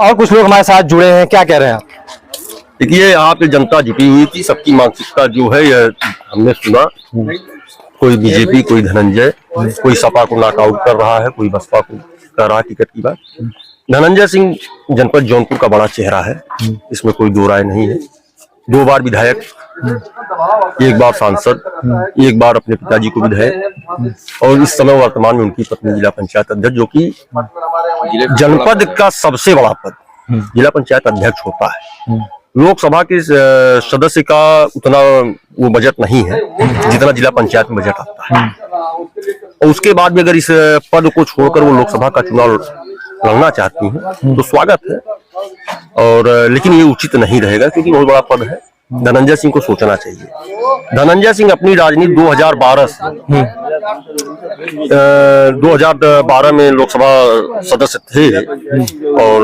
और कुछ लोग हमारे साथ जुड़े हैं, क्या कह रहे हैं आप? देखिए, यहाँ पे जनता जुटी हुई थी, सबकी मानसिकता जो है यह हमने सुना। कोई बीजेपी, कोई धनंजय, कोई सपा को नॉकआउट कर रहा है, कोई बसपा को कर रहा है टिकट की बात। धनंजय सिंह जनपद जौनपुर का बड़ा चेहरा है, इसमें कोई दो राय नहीं है। 2 बार विधायक, 1 बार सांसद, 1 बार अपने पिताजी को विधायक, और इस समय वर्तमान में उनकी पत्नी जिला पंचायत अध्यक्ष, जो कि जनपद का सबसे बड़ा पद जिला पंचायत अध्यक्ष होता है। लोकसभा के सदस्य का उतना वो बजट नहीं है जितना जिला पंचायत में बजट आता है, और उसके बाद भी अगर इस पद को छोड़कर वो लोकसभा का चुनाव लड़ना चाहती हैं तो स्वागत है, और लेकिन ये उचित नहीं रहेगा क्योंकि बहुत बड़ा पद है। धनंजय सिंह को सोचना चाहिए। धनंजय सिंह अपनी राजनीति 2012 से 2012 में लोकसभा सदस्य थे, और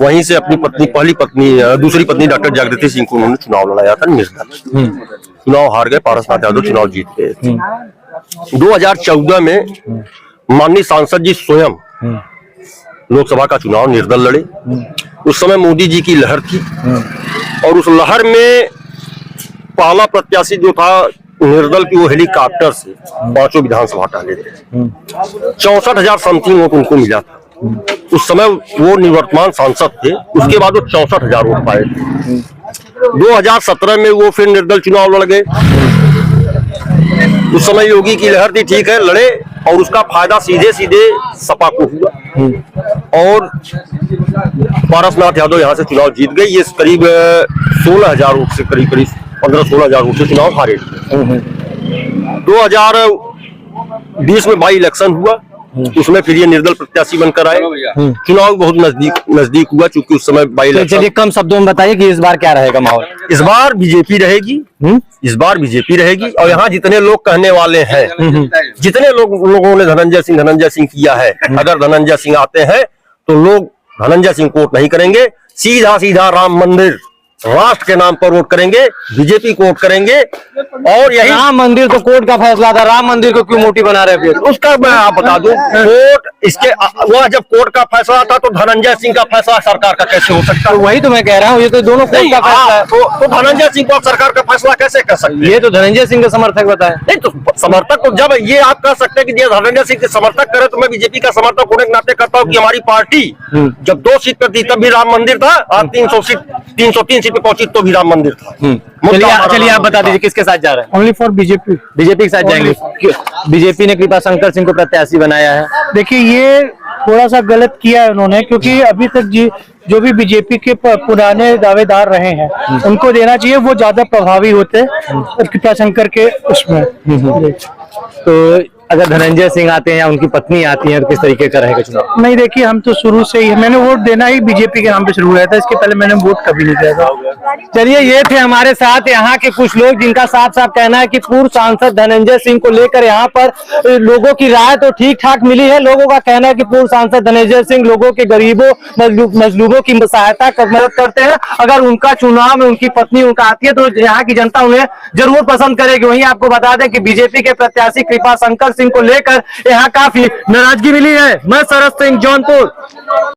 वहीं से अपनी पत्नी, दूसरी पत्नी डॉक्टर जागृति सिंह को उन्होंने चुनाव लड़ाया था निर्दल। चुनाव हार गए, पारसनाथ यादव चुनाव जीत गए। 2014 में माननीय सांसद जी स्वयं लोकसभा का चुनाव निर्दल लड़े। उस समय मोदी जी की लहर थी, और उस लहर में पहला प्रत्याशी जो था निर्दल की, वो हेलीकॉप्टर से 5 विधानसभा टहले थे। 64,000 समथिंग वोट उनको मिला था। उस समय वो निवर्तमान सांसद थे, उसके बाद वो 64,000 वोट पाए थे। 2017 में वो फिर निर्दल चुनाव लड़ गए। उस समय योगी की लहर थी, ठीक है, लड़े, और उसका फायदा सीधे सीधे सपा को हुआ, और पारसनाथ यादव यहाँ से चुनाव जीत गए। ये करीब 16,000 वोट से, करीब 15-16,000 वोट से चुनाव हारे। 2020 में बाई इलेक्शन हुआ, उसमें फिर ये निर्दल प्रत्याशी बनकर आए। चुनाव बहुत नजदीक हुआ, चूंकि उस समय बाई इलेक्शन। चलिए कम शब्दों में बताइए कि इस बार क्या रहेगा माहौल? इस बार बीजेपी रहेगी। इस बार बीजेपी रहेगी, और यहाँ जितने लोग कहने वाले हैं, जितने लोगों ने धनंजय सिंह किया है, अगर धनंजय सिंह आते हैं तो लोग धनंजय सिंह को वोट नहीं करेंगे, सीधा सीधा राम मंदिर राष्ट्र के नाम पर वोट करेंगे, बीजेपी को वोट करेंगे। और यही राम मंदिर तो कोर्ट का फैसला था, राम मंदिर को क्यों मोटी बना रहे हैं? उसका मैं आप बता दूं, कोर्ट इसके वह जब कोर्ट का फैसला था तो धनंजय सिंह का फैसला सरकार का कैसे हो सकता है? वही तो मैं कह रहा हूँ, ये तो दोनों कोर्ट का फैसला है। तो धनंजय सिंह को सरकार का फैसला कैसे कर सकते हैं? ये तो धनंजय सिंह के समर्थक बताए। नहीं तो समर्थक को, जब ये आप कह सकते हैं कि धनंजय सिंह के समर्थक करे, तो मैं बीजेपी का समर्थक होने के नाते करता हूँ कि हमारी पार्टी जब 2 सीट पर थी तब भी राम मंदिर था, और 303 सीट पे पहुंची तो भी राम मंदिर था। चलिए आप बता दीजिए किसके साथ जा रहे हैं? Only for BJP. बीजेपी के साथ जाएंगे। बीजेपी ने कृपा शंकर सिंह को प्रत्याशी बनाया है। देखिए, ये थोड़ा सा गलत किया है उन्होंने, क्योंकि अभी तक जो भी बीजेपी के पुराने दावेदार रहे हैं उनको देना चाहिए, वो ज्यादा प्रभावी होते कृपा शंकर के उसमें। तो अगर धनंजय सिंह आते हैं या उनकी पत्नी आती है तो किस तरीके का रहेगा चुनाव? नहीं, देखिए, हम तो शुरू से ही, मैंने वोट देना ही बीजेपी के नाम पे शुरू किया था, इसके पहले मैंने वोट कभी नहीं दिया था। चलिए, ये थे हमारे साथ यहाँ के कुछ लोग जिनका साफ साफ कहना है कि पूर्व सांसद धनंजय सिंह को लेकर यहाँ पर लोगों की राय तो ठीक ठाक मिली है। लोगों का कहना है कि पूर्व सांसद धनंजय सिंह लोगों के गरीबों मजलूमों की सहायता मदद करते हैं। अगर उनका चुनाव में उनकी पत्नी उनका आती है तो यहाँ की जनता उन्हें जरूर पसंद करेगी। वहीं आपको बता दें कि बीजेपी के प्रत्याशी कृपा शंकर सिंह को लेकर यहाँ काफी नाराजगी मिली है। मैं शरद सिंह, जौनपुर।